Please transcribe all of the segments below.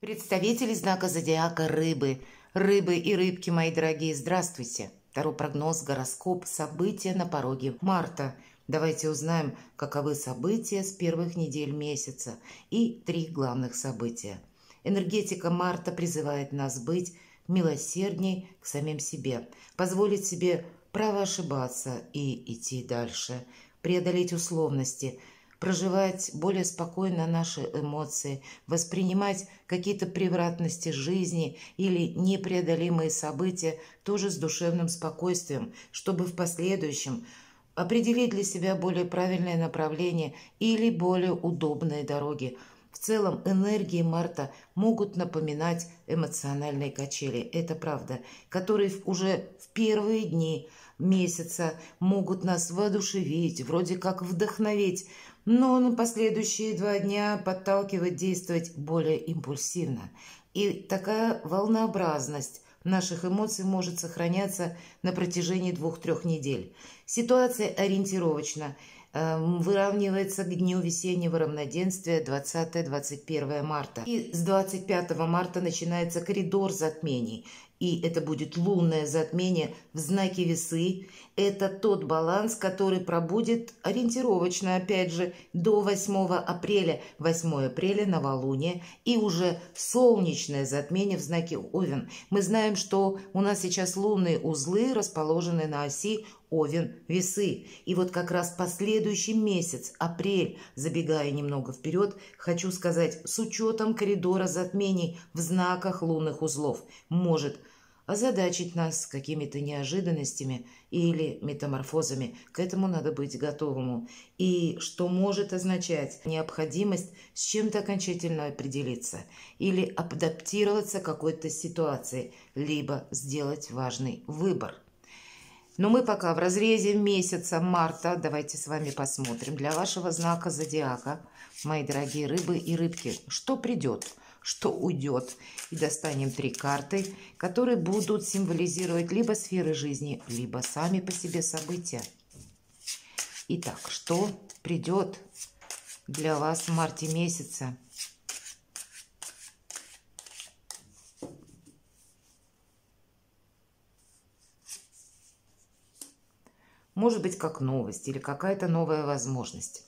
Представители знака зодиака Рыбы. Рыбы и рыбки, мои дорогие, здравствуйте. Таро прогноз, гороскоп, события на пороге марта. Давайте узнаем, каковы события с первых недель месяца и 3 главных события. Энергетика марта призывает нас быть милосердней к самим себе, позволить себе право ошибаться и идти дальше, преодолеть условности, проживать более спокойно наши эмоции, воспринимать какие-то превратности жизни или непреодолимые события тоже с душевным спокойствием, чтобы в последующем определить для себя более правильное направление или более удобные дороги. В целом энергии марта могут напоминать эмоциональные качели, это правда, которые уже в первые дни месяца могут нас воодушевить, вроде как вдохновить, но на последующие 2 дня подталкивать действовать более импульсивно. И такая волнообразность наших эмоций может сохраняться на протяжении 2-3 недель. Ситуация ориентировочна, выравнивается к дню весеннего равноденствия 20-21 марта. И с 25 марта начинается коридор затмений. И это будет лунное затмение в знаке Весы. Это тот баланс, который пробудет ориентировочно, опять же, до 8 апреля. 8 апреля новолуние и уже солнечное затмение в знаке Овен. Мы знаем, что у нас сейчас лунные узлы расположены на оси Овен-Весы. И вот как раз последующий месяц, апрель, забегая немного вперед, хочу сказать, с учетом коридора затмений в знаках лунных узлов, может озадачить нас какими-то неожиданностями или метаморфозами. К этому надо быть готовому. И что может означать необходимость с чем-то окончательно определиться или адаптироваться к какой-то ситуации, либо сделать важный выбор. Но мы пока в разрезе месяца марта. Давайте с вами посмотрим для вашего знака зодиака, мои дорогие рыбы и рыбки, что придет, что уйдет. И достанем 3 карты, которые будут символизировать либо сферы жизни, либо сами по себе события. Итак, что придет для вас в марте месяце? Может быть, как новость или какая-то новая возможность.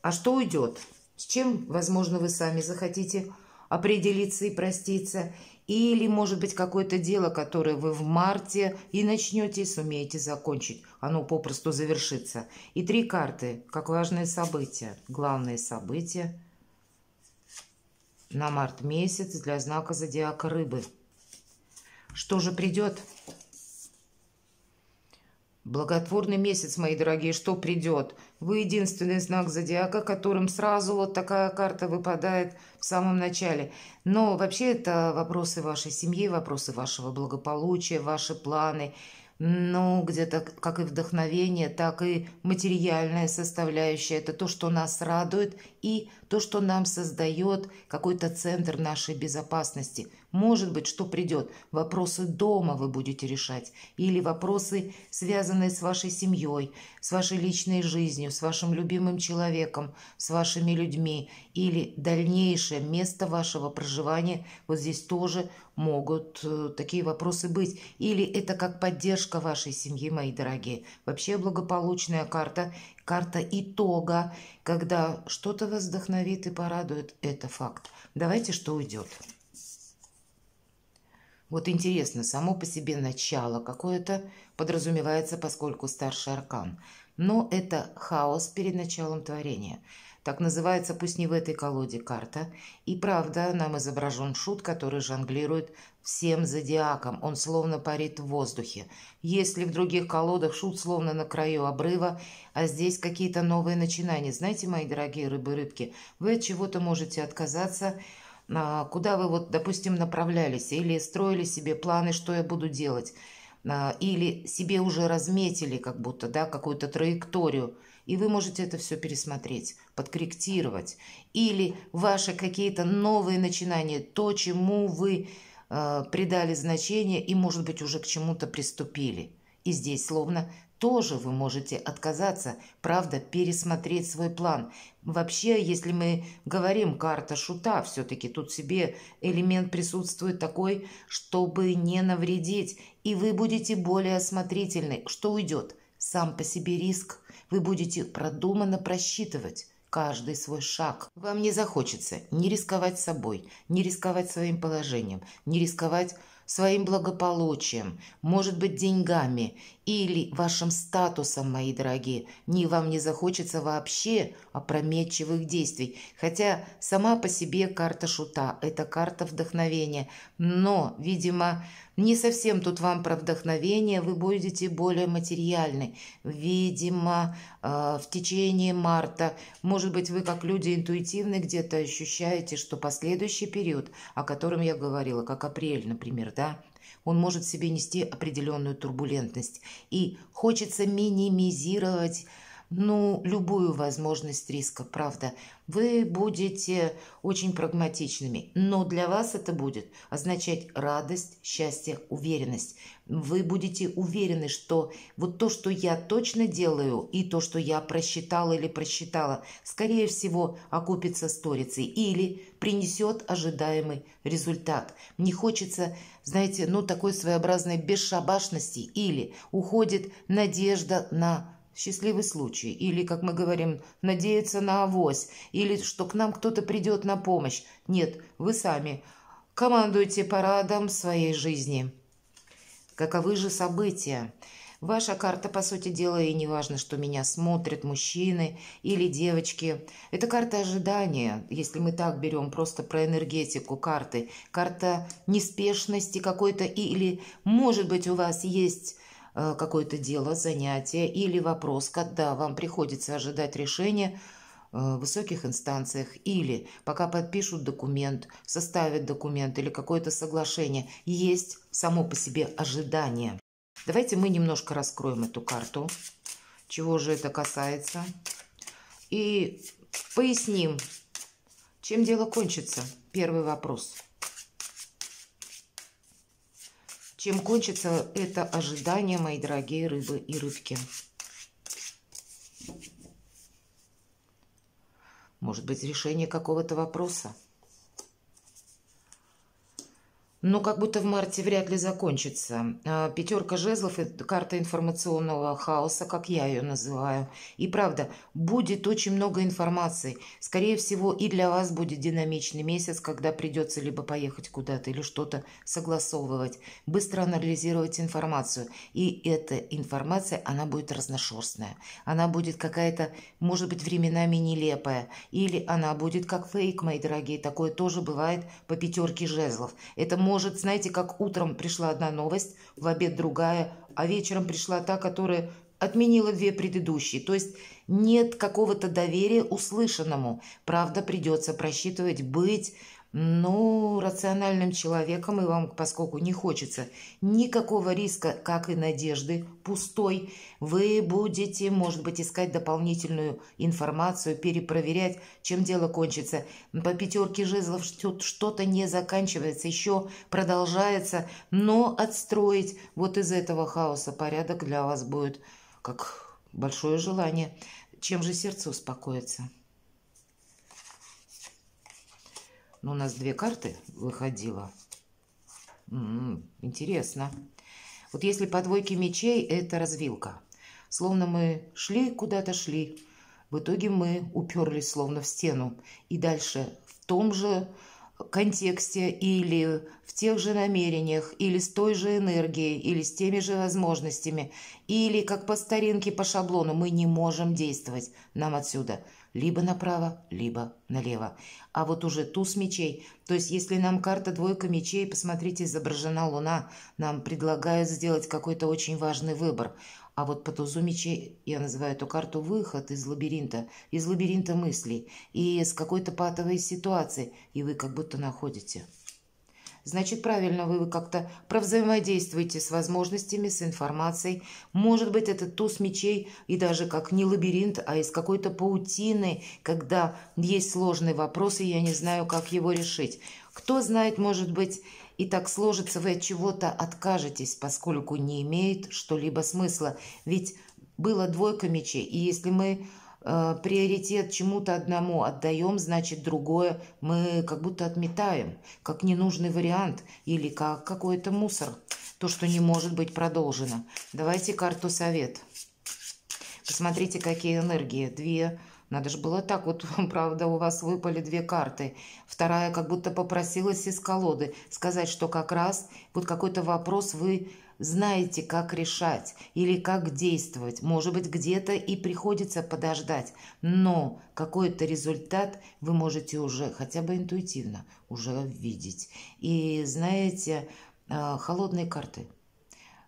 А что уйдет? С чем, возможно, вы сами захотите определиться и проститься? Или, может быть, какое-то дело, которое вы в марте и начнете, и сумеете закончить. Оно попросту завершится. И 3 карты, как важные события. Главные события на март месяц для знака зодиака Рыбы. Что же придет? Благотворный месяц, мои дорогие, что придет? Вы единственный знак зодиака, которым сразу вот такая карта выпадает в самом начале. Но вообще это вопросы вашей семьи, вопросы вашего благополучия, ваши планы. Ну, где-то как и вдохновение, так и материальная составляющая. Это то, что нас радует, и то, что нам создает какой-то центр нашей безопасности. Может быть, что придет. Вопросы дома вы будете решать. Или вопросы, связанные с вашей семьей, с вашей личной жизнью, с вашим любимым человеком, с вашими людьми. Или дальнейшее место вашего проживания. Вот здесь тоже могут такие вопросы быть. Или это как поддержка вашей семьи, мои дорогие. Вообще благополучная карта. Карта итога, когда что-то вас вдохновит и порадует. Это факт. Давайте, что уйдет. Вот интересно, само по себе начало какое-то подразумевается, поскольку старший аркан. Но это хаос перед началом творения. Так называется, пусть не в этой колоде, карта. И правда, нам изображен шут, который жонглирует всем зодиаком. Он словно парит в воздухе. Если в других колодах шут словно на краю обрыва, а здесь какие-то новые начинания. Знаете, мои дорогие рыбы-рыбки, вы от чего-то можете отказаться, куда вы, вот, допустим, направлялись, или строили себе планы, что я буду делать, или себе уже разметили как будто, да, какую-то траекторию, и вы можете это все пересмотреть, подкорректировать, или ваши какие-то новые начинания, то, чему вы придали значение и, может быть, уже к чему-то приступили. И здесь словно тоже вы можете отказаться, правда, пересмотреть свой план. Вообще, если мы говорим карта шута, все-таки тут себе элемент присутствует такой, чтобы не навредить, и вы будете более осмотрительны. Что уйдет? Сам по себе риск. Вы будете продуманно просчитывать каждый свой шаг. Вам не захочется не рисковать собой, не рисковать своим положением, не рисковать своим благополучием, может быть, деньгами или вашим статусом, мои дорогие. Вам не захочется вообще опрометчивых действий. Хотя сама по себе карта шута – это карта вдохновения. Но, видимо, не совсем тут вам про вдохновение, вы будете более материальны. Видимо, в течение марта, может быть, вы как люди интуитивны где-то ощущаете, что последующий период, о котором я говорила, как апрель, например, да, он может в себе нести определенную турбулентность. И хочется минимизировать любую возможность риска, правда. Вы будете очень прагматичными, но для вас это будет означать радость, счастье, уверенность. Вы будете уверены, что вот то, что я точно делаю, и то, что я просчитала или просчитала, скорее всего, окупится сторицей или принесет ожидаемый результат. Не хочется, знаете, такой своеобразной бесшабашности, или уходит надежда на счастливый случай, или, как мы говорим, надеяться на авось, или что к нам кто-то придет на помощь. Нет, вы сами командуете парадом своей жизни. Каковы же события? Ваша карта, по сути дела, и не важно, что меня смотрят мужчины или девочки. Это карта ожидания, если мы так берем просто про энергетику карты. Карта неспешности какой-то, или, может быть, у вас есть какое-то дело, занятие или вопрос, когда вам приходится ожидать решения в высоких инстанциях, или пока подпишут документ, составят документ или какое-то соглашение, есть само по себе ожидание. Давайте мы немножко раскроем эту карту, чего же это касается, и поясним, чем дело кончится. Первый вопрос. Чем кончится это ожидание, мои дорогие рыбы и рыбки? Может быть, решение какого-то вопроса? Как будто в марте вряд ли закончится. Пятерка жезлов – это карта информационного хаоса, как я ее называю. И правда, будет очень много информации. Скорее всего, и для вас будет динамичный месяц, когда придется либо поехать куда-то, или что-то согласовывать, быстро анализировать информацию. И эта информация, она будет разношерстная. Она будет какая-то, может быть, временами нелепая. Или она будет как фейк, мои дорогие. Такое тоже бывает по пятерке жезлов. Это может, знаете, как утром пришла одна новость, в обед другая, а вечером пришла та, которая отменила две предыдущие. То есть нет какого-то доверия услышанному. Правда, придется просчитывать, быть рациональным человеком, и вам, поскольку не хочется никакого риска, как и надежды, пустой, вы будете, может быть, искать дополнительную информацию, перепроверять, чем дело кончится. По пятерке жезлов что-то не заканчивается, еще продолжается, но отстроить вот из этого хаоса порядок для вас будет как большое желание. Чем же сердце успокоится? У нас две карты выходило. Интересно. Вот если по двойке мечей, это развилка. Словно мы шли, куда-то шли. В итоге мы уперлись словно в стену. И дальше в том же контексте или в тех же намерениях, или с той же энергией, или с теми же возможностями, или как по старинке, по шаблону мы не можем действовать. Нам отсюда либо направо, либо налево. А вот уже туз мечей, то есть если нам карта двойка мечей, посмотрите, изображена луна, нам предлагают сделать какой-то очень важный выбор. А вот по тузу мечей я называю эту карту выход из лабиринта мыслей и из какой-то патовой ситуации, и вы как будто находите. Значит, правильно, вы как-то провзаимодействуете с возможностями, с информацией. Может быть, это туз мечей и даже как не лабиринт, а из какой-то паутины, когда есть сложный вопрос, и я не знаю, как его решить. Кто знает, может быть, и так сложится, вы от чего-то откажетесь, поскольку не имеет что-либо смысла. Ведь Была двойка мечей, и если мы приоритет чему-то одному отдаем, значит другое мы как будто отметаем, как ненужный вариант или как какой-то мусор, то, что не может быть продолжено. Давайте карту совет. Посмотрите, какие энергии. Две. Надо же было так вот, правда, у вас выпали две карты. Вторая как будто попросилась из колоды сказать, что как раз вот какой-то вопрос вы знаете, как решать или как действовать. Может быть, где-то и приходится подождать, но какой-то результат вы можете уже хотя бы интуитивно уже видеть. И знаете, холодные карты.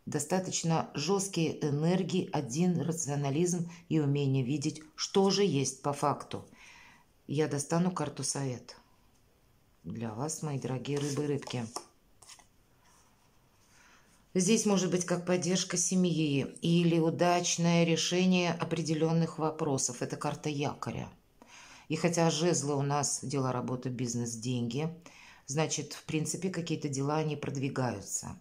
Достаточно жесткие энергии, один рационализм и умение видеть, что же есть по факту. Я достану карту совет для вас, мои дорогие рыбы и рыбки. Здесь может быть как поддержка семьи или удачное решение определенных вопросов. Это карта якоря. И хотя жезлы у нас дела, работа, бизнес, деньги, значит, в принципе, какие-то дела не продвигаются.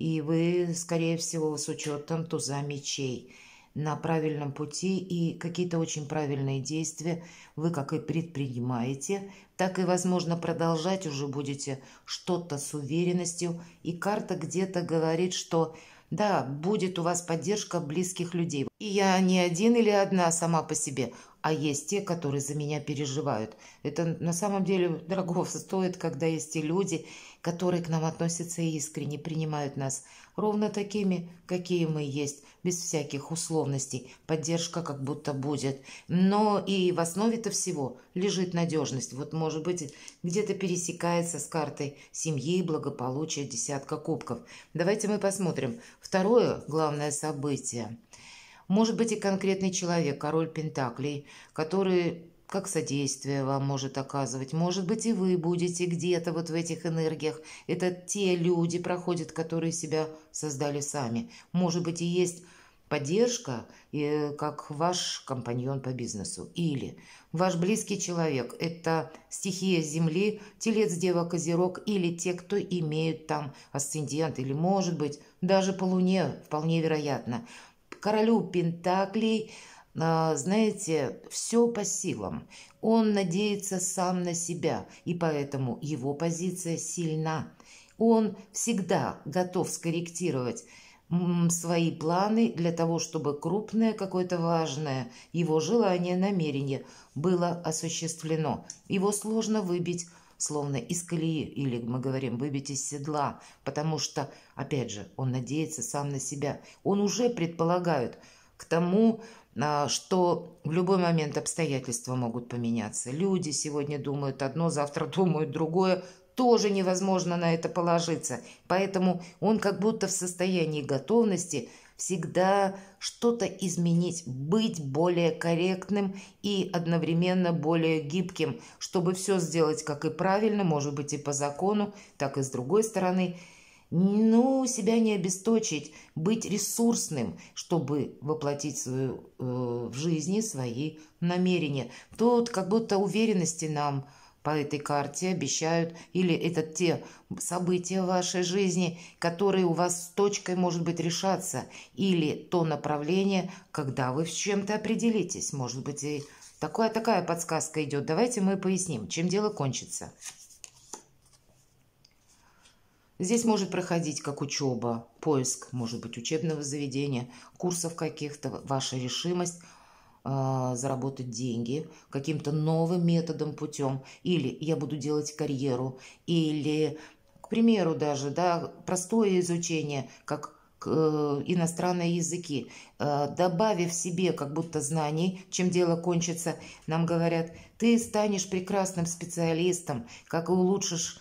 И вы, скорее всего, с учетом туза мечей на правильном пути, и какие-то очень правильные действия вы как и предпринимаете, так и, возможно, продолжать уже будете что-то с уверенностью. И карта где-то говорит, что да, будет у вас поддержка близких людей. И я не один или одна сама по себе, а есть те, которые за меня переживают. Это на самом деле дорого стоит, когда есть те люди, которые к нам относятся и искренне принимают нас ровно такими, какие мы есть, без всяких условностей. Поддержка как будто будет. Но и в основе-то всего лежит надежность. Вот, может быть, где-то пересекается с картой семьи, благополучия, десятка кубков. Давайте мы посмотрим. Второе главное событие. Может быть и конкретный человек, король Пентаклей, который как содействие вам может оказывать. Может быть, и вы будете где-то вот в этих энергиях. Это те люди проходят, которые себя создали сами. Может быть, и есть поддержка, как ваш компаньон по бизнесу. Или ваш близкий человек. Это стихия Земли, Телец, Дева, Козерог. Или те, кто имеют там асцендент. Или, может быть, даже по Луне, вполне вероятно. Королю Пентаклей, знаете, все по силам. Он надеется сам на себя, и поэтому его позиция сильна. Он всегда готов скорректировать свои планы для того, чтобы крупное, какое-то важное его желание, намерение было осуществлено. Его сложно выбить словно из колеи, или мы говорим выбить из седла, потому что, опять же, он надеется сам на себя. Он уже предполагает к тому, что в любой момент обстоятельства могут поменяться. Люди сегодня думают одно, завтра думают другое. Тоже невозможно на это положиться. Поэтому он как будто в состоянии готовности всегда что-то изменить, быть более корректным и одновременно более гибким, чтобы все сделать как и правильно, может быть и по закону, так и с другой стороны. Ну, себя не обесточить, быть ресурсным, чтобы воплотить в жизни свои намерения. Тут как будто уверенности нам по этой карте обещают, или это те события в вашей жизни, которые у вас с точкой, может быть, решаться, или то направление, когда вы с чем-то определитесь. Может быть, и такая подсказка идет. Давайте мы поясним, чем дело кончится. Здесь может проходить как учеба, поиск, может быть, учебного заведения, курсов каких-то, ваша решимость заработать деньги каким-то новым методом, путем. Или я буду делать карьеру, или, к примеру, даже простое изучение, как иностранные языки, добавив себе как будто знаний, чем дело кончится, нам говорят, ты станешь прекрасным специалистом, как улучшишь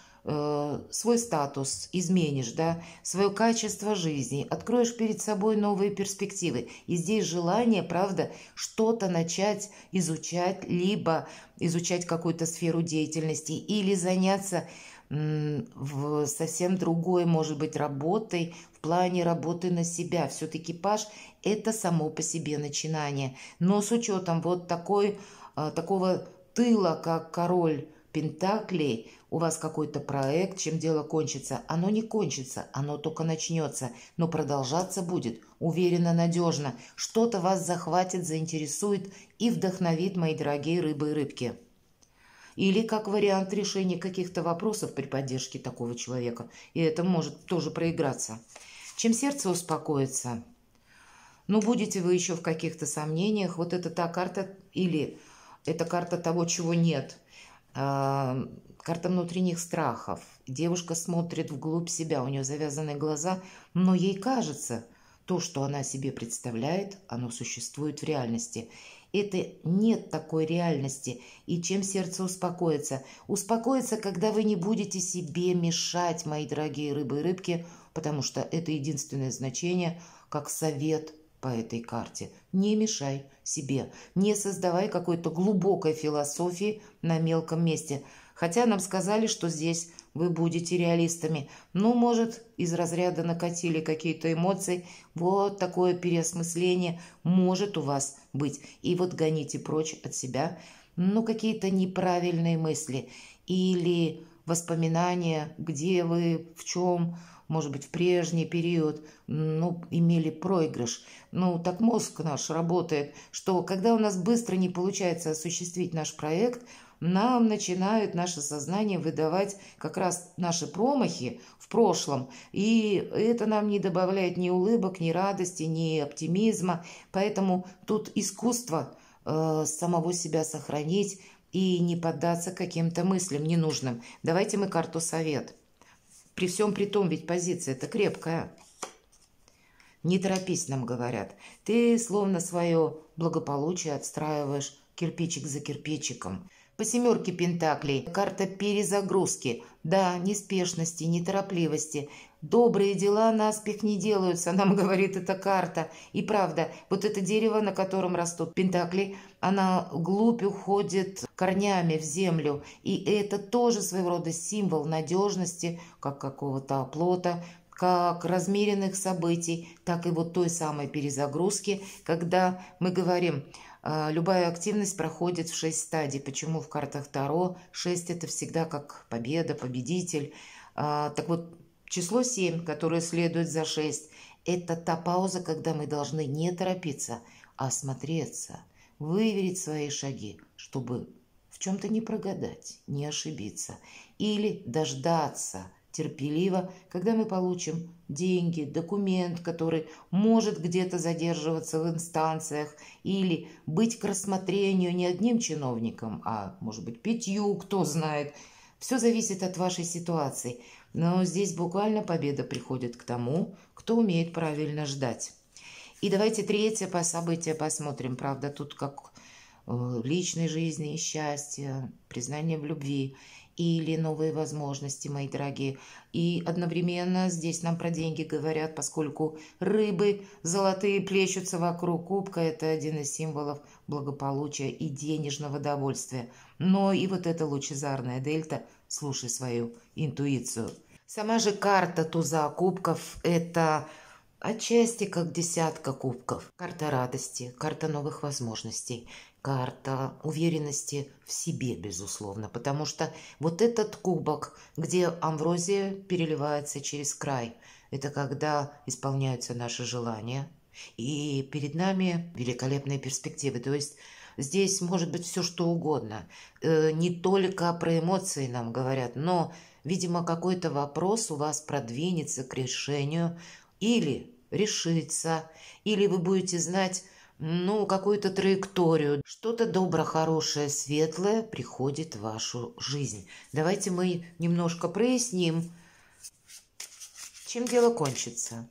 свой статус, изменишь, свое качество жизни, откроешь перед собой новые перспективы. И здесь желание, правда, что-то начать изучать, либо изучать какую-то сферу деятельности, или заняться в совсем другой, может быть, работой, в плане работы на себя. Все-таки Паж– это само по себе начинание. Но с учетом вот такого тыла, как король Пентаклей, у вас какой-то проект, чем дело кончится. Оно не кончится, оно только начнется, но продолжаться будет уверенно, надежно. Что-то вас захватит, заинтересует и вдохновит, мои дорогие рыбы и рыбки. Или как вариант решения каких-то вопросов при поддержке такого человека. И это может тоже проиграться. Чем сердце успокоится, ну, будете вы еще в каких-то сомнениях, вот это та карта, или это карта того, чего нет. Карта внутренних страхов. Девушка смотрит вглубь себя, у нее завязаны глаза, но ей кажется, то, что она себе представляет, оно существует в реальности. Это нет такой реальности. И чем сердце успокоится? Успокоится, когда вы не будете себе мешать, мои дорогие рыбы и рыбки, потому что это единственное значение, как совет по этой карте. Не мешай себе, не создавай какой-то глубокой философии на мелком месте. Хотя нам сказали, что здесь вы будете реалистами. Ну, может, из разряда накатили какие-то эмоции. Вот такое переосмысление может у вас быть. И вот гоните прочь от себя, ну, какие-то неправильные мысли или воспоминания, где вы, в чем, может быть, в прежний период, ну, имели проигрыш. Ну, так мозг наш работает, что когда у нас быстро не получается осуществить наш проект, нам начинает наше сознание выдавать как раз наши промахи в прошлом. И это нам не добавляет ни улыбок, ни радости, ни оптимизма. Поэтому тут искусство самого себя сохранить и не поддаться каким-то мыслям ненужным. Давайте мы карту совет. При всем при том, ведь позиция это крепкая. Не торопись, нам говорят. Ты словно свое благополучие отстраиваешь кирпичик за кирпичиком. По семерке пентаклей карта перезагрузки. Да, неспешности, неторопливости. Добрые дела наспех не делаются, нам говорит эта карта. И правда, вот это дерево, на котором растут пентакли, она вглубь уходит корнями в землю. И это тоже своего рода символ надежности, как какого-то оплота, как размеренных событий, так и вот той самой перезагрузки, когда мы говорим, любая активность проходит в 6 стадий. Почему в картах Таро 6 это всегда как победа, победитель. Так вот, число 7, которое следует за 6, это та пауза, когда мы должны не торопиться, а осмотреться, выверить свои шаги, чтобы в чем-то не прогадать, не ошибиться. Или дождаться терпеливо, когда мы получим деньги, документ, который может где-то задерживаться в инстанциях, или быть к рассмотрению не одним чиновником, а, может быть, 5, кто знает. Все зависит от вашей ситуации. Но здесь буквально победа приходит к тому, кто умеет правильно ждать. И давайте третье по событию посмотрим. Правда, тут как личной жизни и счастья, признание в любви или новые возможности, мои дорогие. И одновременно здесь нам про деньги говорят, поскольку рыбы золотые плещутся вокруг кубка, это один из символов благополучия и денежного довольствия. Но и вот эта лучезарная дельта, слушай свою интуицию. Сама же карта туза кубков – это отчасти как десятка кубков. Карта радости, карта новых возможностей, карта уверенности в себе, безусловно. Потому что вот этот кубок, где амброзия переливается через край, это когда исполняются наши желания. И перед нами великолепные перспективы. То есть здесь может быть все что угодно. Не только про эмоции нам говорят, но, видимо, какой-то вопрос у вас продвинется к решению или решится, или вы будете знать, ну, какую-то траекторию. Что-то доброе, хорошее, светлое приходит в вашу жизнь. Давайте мы немножко проясним, чем дело кончится.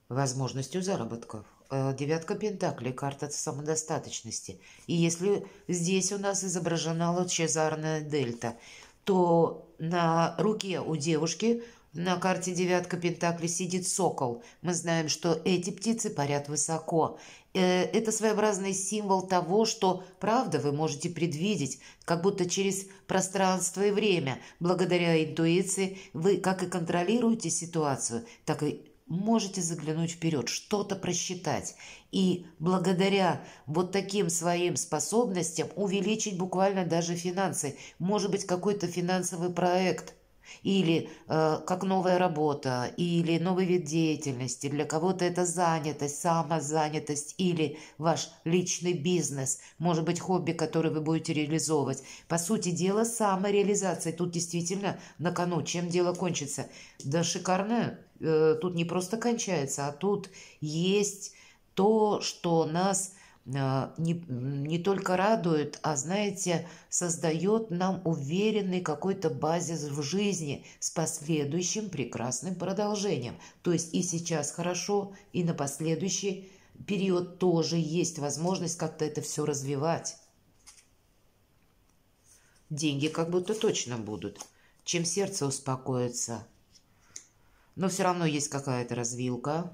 Возможностью заработков. Девятка пентаклей, карта самодостаточности. И если здесь у нас изображена лучезарная дельта, то на руке у девушки на карте девятка пентаклей сидит сокол. Мы знаем, что эти птицы парят высоко. Это своеобразный символ того, что, правда, вы можете предвидеть, как будто через пространство и время. Благодаря интуиции вы как и контролируете ситуацию, так и можете заглянуть вперед, что-то просчитать. И благодаря вот таким своим способностям увеличить буквально даже финансы. Может быть, какой-то финансовый проект или как новая работа, или новый вид деятельности. Для кого-то это занятость, самозанятость или ваш личный бизнес. Может быть, хобби, которое вы будете реализовывать. По сути дела, самореализация. Тут действительно на кону. Чем дело кончится? Да шикарно. Тут не просто кончается, а тут есть то, что нас не только радует, а, знаете, создает нам уверенный какой-то базис в жизни с последующим прекрасным продолжением. То есть и сейчас хорошо, и на последующий период тоже есть возможность как-то это все развивать. Деньги как будто точно будут, чем сердце успокоится. Но все равно есть какая-то развилка,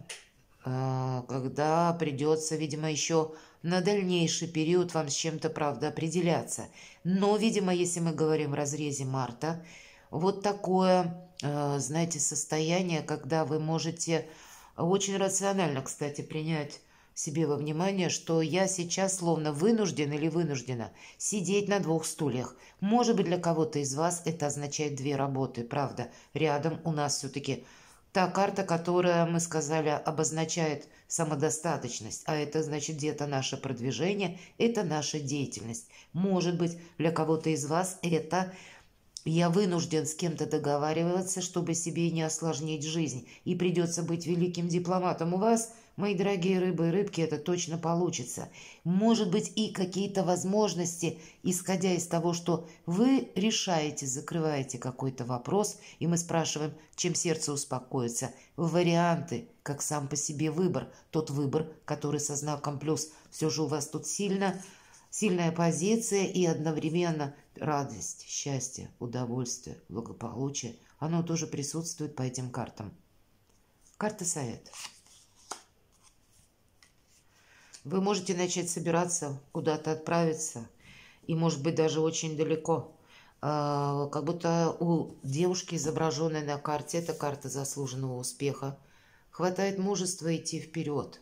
когда придется, видимо, еще на дальнейший период вам с чем-то, правда, определяться. Но, видимо, если мы говорим в разрезе марта, вот такое, знаете, состояние, когда вы можете очень рационально, кстати, принять себе во внимание, что я сейчас словно вынужден или вынуждена сидеть на двух стульях. Может быть, для кого-то из вас это означает две работы, правда. Рядом у нас все-таки та карта, которая, мы сказали, обозначает самодостаточность, а это значит где-то наше продвижение, это наша деятельность. Может быть, для кого-то из вас это я вынужден с кем-то договариваться, чтобы себе не осложнить жизнь, и придется быть великим дипломатом. У вас, мои дорогие рыбы и рыбки, это точно получится. Может быть, и какие-то возможности, исходя из того, что вы решаете, закрываете какой-то вопрос, и мы спрашиваем, чем сердце успокоится. Варианты, как сам по себе выбор, тот выбор, который со знаком плюс. Все же у вас тут сильная позиция и одновременно радость, счастье, удовольствие, благополучие. Оно тоже присутствует по этим картам. Карта совет. Вы можете начать собираться, куда-то отправиться, и, может быть, даже очень далеко. Как будто у девушки, изображенной на карте, это карта заслуженного успеха, хватает мужества идти вперед.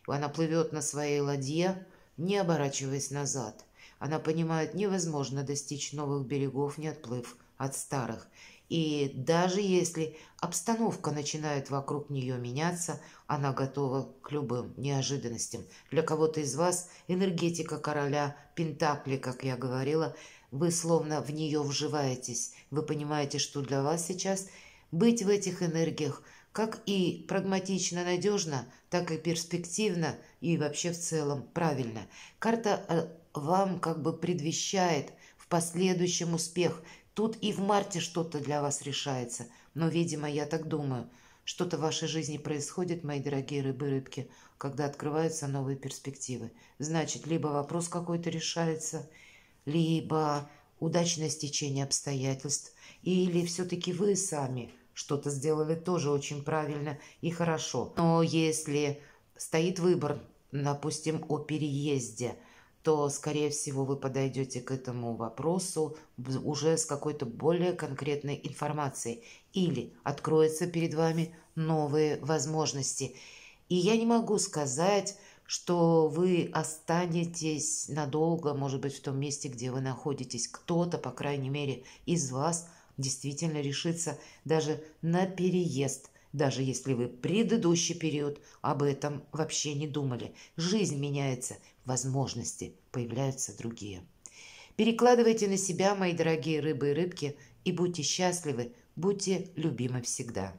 Она плывет на своей ладье, не оборачиваясь назад. Она понимает, невозможно достичь новых берегов, не отплыв от старых. И даже если обстановка начинает вокруг нее меняться, она готова к любым неожиданностям. Для кого-то из вас энергетика короля Пентакли, как я говорила, вы словно в нее вживаетесь. Вы понимаете, что для вас сейчас быть в этих энергиях как и прагматично, надежно, так и перспективно и вообще в целом правильно. Карта вам как бы предвещает в последующем успех. Тут и в марте что-то для вас решается. Но, видимо, я так думаю, что-то в вашей жизни происходит, мои дорогие рыбы-рыбки, когда открываются новые перспективы. Значит, либо вопрос какой-то решается, либо удачное стечение обстоятельств, или все-таки вы сами что-то сделали тоже очень правильно и хорошо. Но если стоит выбор, допустим, о переезде, то, скорее всего, вы подойдете к этому вопросу уже с какой-то более конкретной информацией. Или откроются перед вами новые возможности. И я не могу сказать, что вы останетесь надолго, может быть, в том месте, где вы находитесь. Кто-то, по крайней мере, из вас действительно решится даже на переезд, даже если вы предыдущий период об этом вообще не думали. Жизнь меняется, возможности появляются другие. Перекладывайте на себя, мои дорогие рыбы и рыбки, и будьте счастливы, будьте любимы всегда.